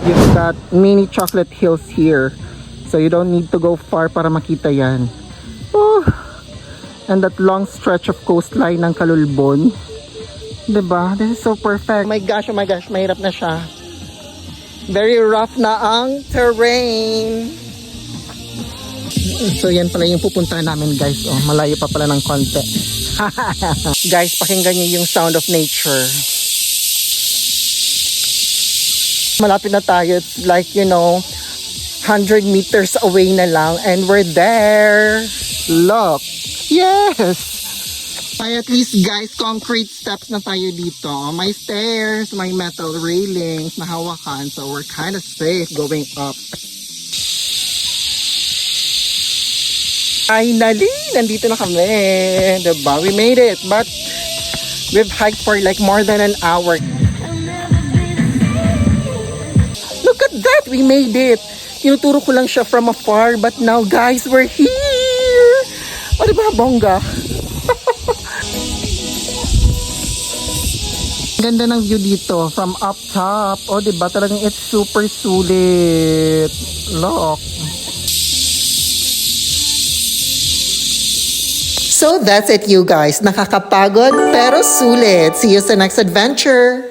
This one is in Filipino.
You've got mini chocolate hills here. So you don't need to go far para makita yan. Oh, and that long stretch of coastline ng Calulbon. Diba? This is so perfect. Oh my gosh, mahirap na siya. Very rough na ang terrain. So yan pala yung pupuntahan namin guys. Oh, malayo pa pala ng konti. Guys, pakinggan niyo yung sound of nature. Malapit na tayo. It's like, 100 meters away na lang. And we're there. Look. Yes. Ay, at least guys, concrete steps na tayo dito. May stairs, may metal railings na hawakan. So we're kind of safe going up. Finally, nandito na kami. Diba? We made it. But we've hiked for like more than an hour. Look at that! We made it! Tinuturo ko lang siya from afar. But now, guys, we're here! O, diba, bongga? Ganda ng view dito from up top. O, diba, talagang it's super sulit. Look. So, that's it, you guys. Nakakapagod pero sulit. See you sa next adventure!